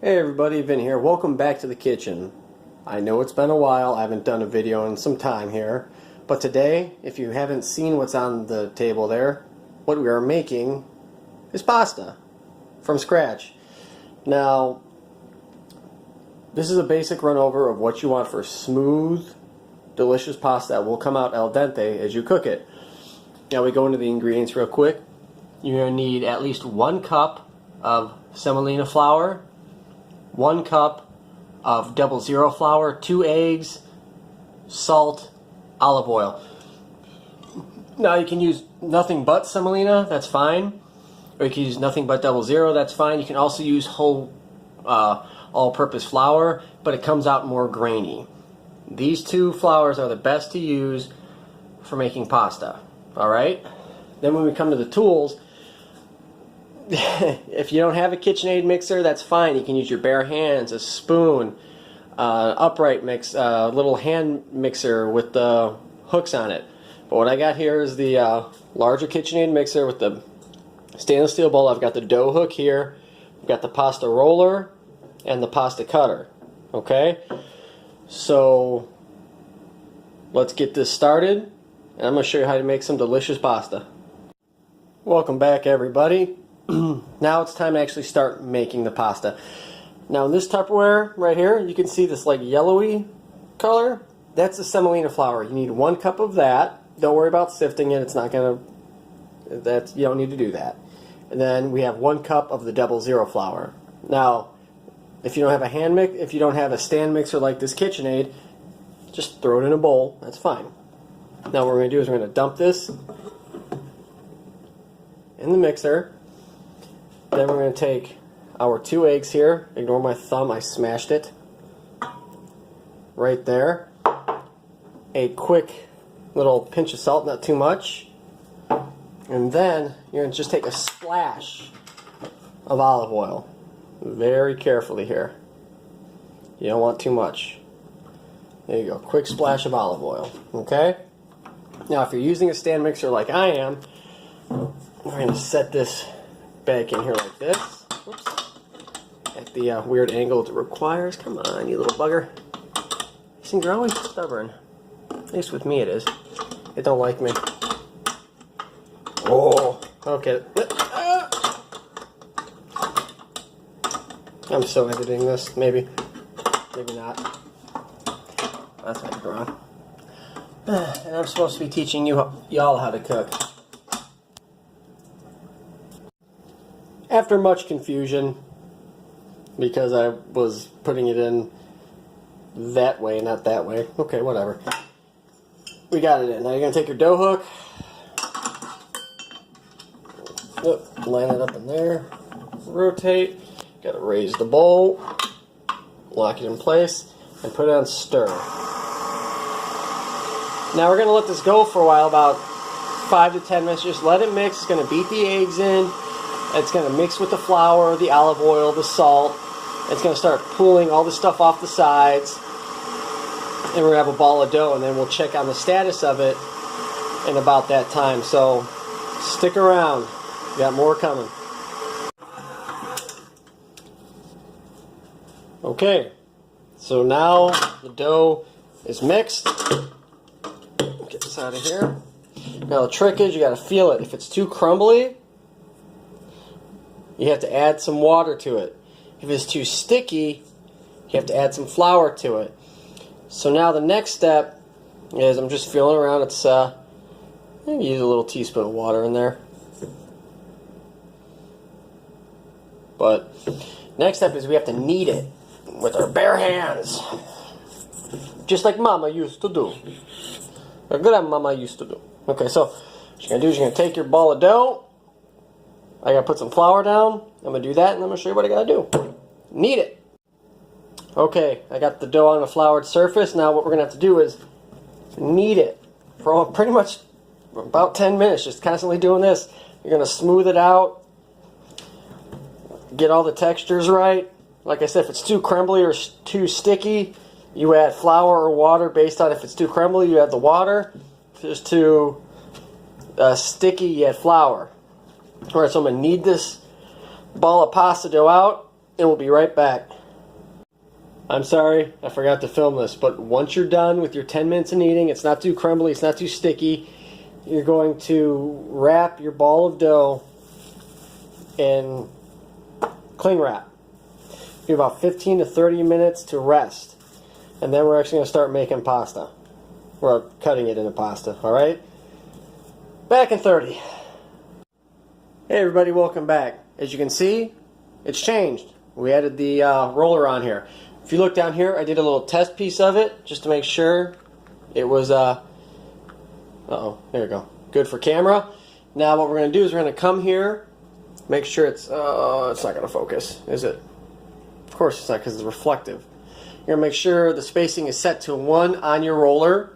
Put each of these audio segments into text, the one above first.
Hey everybody, Vin here. Welcome back to the kitchen. I know it's been a while. I haven't done a video in some time here. But today, if you haven't seen what's on the table there, what we are making is pasta from scratch. Now, this is a basic run over of what you want for smooth, delicious pasta that will come out al dente as you cook it. Now we go into the ingredients real quick. You're going to need at least 1 cup of semolina flour, 1 cup of 00 flour, 2 eggs, salt, olive oil. Now you can use nothing but semolina, that's fine. Or you can use nothing but 00, that's fine. You can also use whole all-purpose flour, but it comes out more grainy. These two flours are the best to use for making pasta. Alright? Then when we come to the tools, if you don't have a KitchenAid mixer, that's fine. You can use your bare hands, a spoon, upright mix, little hand mixer with the hooks on it. But what I got here is the larger KitchenAid mixer with the stainless steel bowl. I've got the dough hook here. I've got the pasta roller and the pasta cutter. Okay? So let's get this started, and I'm going to show you how to make some delicious pasta. Welcome back, everybody. Now it's time to actually start making the pasta. Now in this Tupperware right here, you can see this like yellowy color. That's the semolina flour. You need 1 cup of that. Don't worry about sifting it. It's not gonna. You don't need to do that. And then we have 1 cup of the 00 flour. Now, if you don't have a if you don't have a stand mixer like this KitchenAid, just throw it in a bowl. That's fine. Now what we're gonna do is we're gonna dump this in the mixer. Then we're going to take our 2 eggs here. Ignore my thumb, I smashed it. Right there. A quick little pinch of salt, not too much. And then you're going to just take a splash of olive oil. Very carefully here. You don't want too much. There you go, quick splash of olive oil. Okay? Now if you're using a stand mixer like I am, we're going to set this back in here like this. Whoops. At the weird angle it requires. Come on, you little bugger. These things are always stubborn. At least with me it is. It don't like me. Oh, okay. I'm so editing this. Maybe. Maybe not. That's what I'm wrong. And I'm supposed to be teaching y'all how to cook. After much confusion, because I was putting it in that way, not that way. Okay, whatever. We got it in. Now you're going to take your dough hook. Yep, line it up in there. Rotate. Got to raise the bowl. Lock it in place. And put it on stir. Now we're going to let this go for a while, about 5 to 10 minutes. Just let it mix. It's going to beat the eggs in. It's going to mix with the flour, the olive oil, the salt. It's going to start pulling all the stuff off the sides. And we're going to have a ball of dough, and then we'll check on the status of it in about that time. So stick around. We got more coming. Okay, so now the dough is mixed. Get this out of here. Now the trick is you got to feel it. If it's too crumbly, you have to add some water to it. If it's too sticky, you have to add some flour to it. So now the next step is I'm just feeling around. It's maybe use a little teaspoon of water in there. But next step is we have to knead it with our bare hands, just like Mama used to do. Or Grandmama used to do. Okay, so what you're gonna do is you're gonna take your ball of dough. I gotta put some flour down. I'm gonna do that, and I'm gonna show you what I gotta do. Knead it. Okay, I got the dough on a floured surface. Now what we're gonna have to do is knead it for pretty much about 10 minutes. Just constantly doing this. You're gonna smooth it out, get all the textures right. Like I said, if it's too crumbly or too sticky, you add flour or water based on if it's too crumbly, you add the water. If it's too sticky, you add flour. Alright, so I'm going to knead this ball of pasta dough out. and we'll be right back. I'm sorry, I forgot to film this, but once you're done with your 10 minutes of kneading, it's not too crumbly, it's not too sticky, you're going to wrap your ball of dough in cling wrap. Give about 15 to 30 minutes to rest, and then we're actually going to start making pasta. We're cutting it into pasta, alright? Back in 30. Hey everybody, welcome back. As you can see, it's changed. We added the roller on here. If you look down here, I did a little test piece of it just to make sure it was, uh-oh, there we go. Good for camera. Now what we're going to do is we're going to come here, make sure it's not going to focus, is it? Of course it's not, because it's reflective. You're going to make sure the spacing is set to 1 on your roller.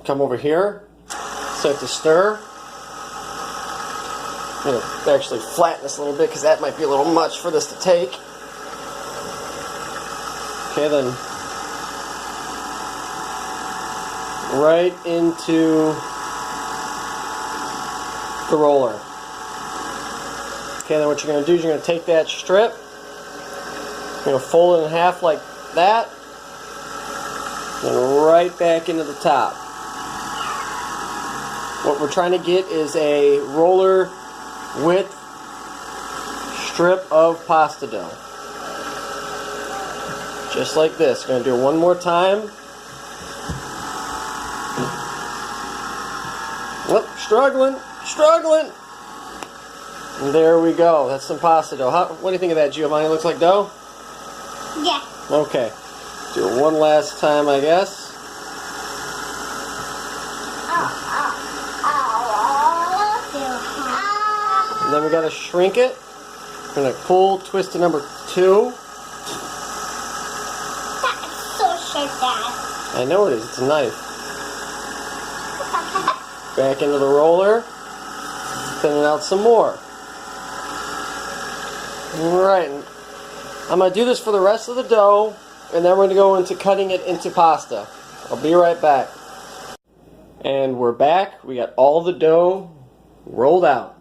Come over here, set to stir. I'm going to actually flatten this a little bit because that might be a little much for this to take. Okay, then right into the roller. Okay, then what you're going to do is you're going to take that strip, you're going to fold it in half like that, and right back into the top. What we're trying to get is a roller width strip of pasta dough. Just like this. Going to do it one more time. Oh, struggling. And there we go. That's some pasta dough. What do you think of that, Giovanni? Looks like dough? Yeah. Okay. Do it one last time, I guess. And then we got to shrink it. We're going to pull twist to number 2. I know it is. It's a knife. Back into the roller. Thin it out some more. Alright. I'm going to do this for the rest of the dough, and then we're going to go into cutting it into pasta. I'll be right back. And we're back. We got all the dough rolled out.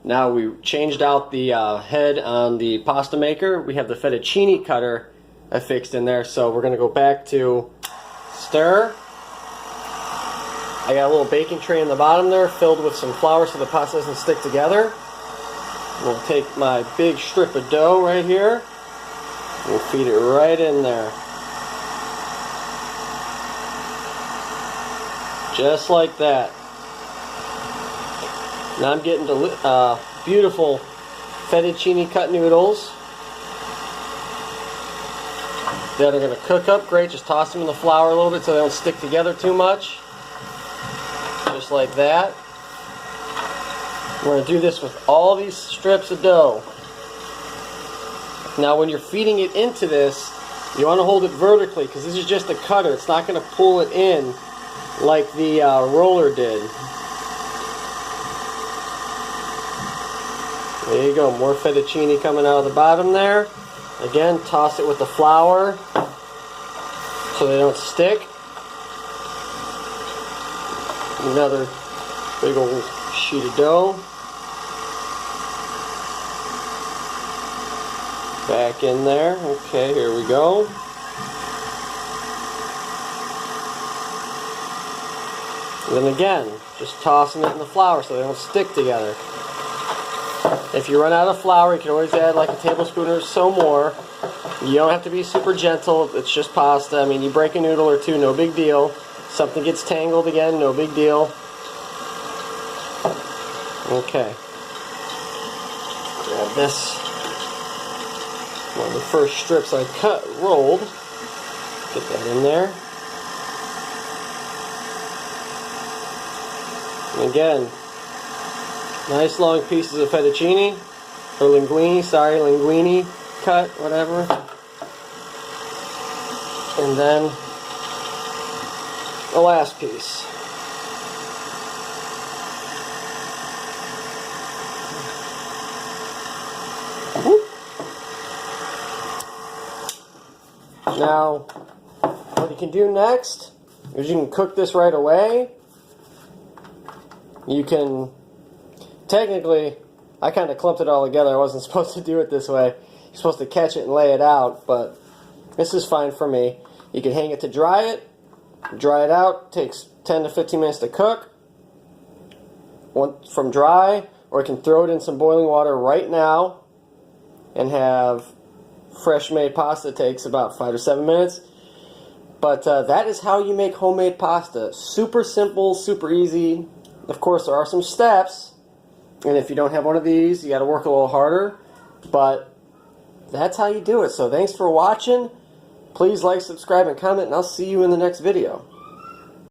Now we changed out the head on the pasta maker. We have the fettuccine cutter I fixed in there, so we're going to go back to stir. I got a little baking tray in the bottom there filled with some flour so the pasta doesn't stick together. We'll take my big strip of dough right here. We'll feed it right in there. Just like that. Now I'm getting beautiful fettuccine cut noodles that are going to cook up great. Just toss them in the flour a little bit so they don't stick together too much. Just like that. We're going to do this with all these strips of dough. Now when you're feeding it into this, you want to hold it vertically because this is just a cutter. It's not going to pull it in like the roller did. There you go, more fettuccine coming out of the bottom there. Again, toss it with the flour so they don't stick. Another big old sheet of dough. Back in there. Okay, here we go. And then again, just tossing it in the flour so they don't stick together. If you run out of flour, you can always add like a tablespoon or so more. You don't have to be super gentle. It's just pasta. I mean, you break a noodle or two, no big deal. Something gets tangled again, no big deal. Okay. Grab this. One of the first strips I rolled. Get that in there. And again, nice long pieces of fettuccine, or linguine cut, whatever. And then the last piece. Now, what you can do next is you can cook this right away. You can, technically, I kind of clumped it all together. I wasn't supposed to do it this way. You're supposed to catch it and lay it out, but this is fine for me. You can hang it to dry it. Dry it out. Takes 10 to 15 minutes to cook. From dry, or you can throw it in some boiling water right now and have fresh made pasta. It takes about 5 to 7 minutes. But that is how you make homemade pasta. Super simple, super easy. Of course, there are some steps, and if you don't have one of these, you got to work a little harder. But that's how you do it. So thanks for watching. Please like, subscribe, and comment, and I'll see you in the next video.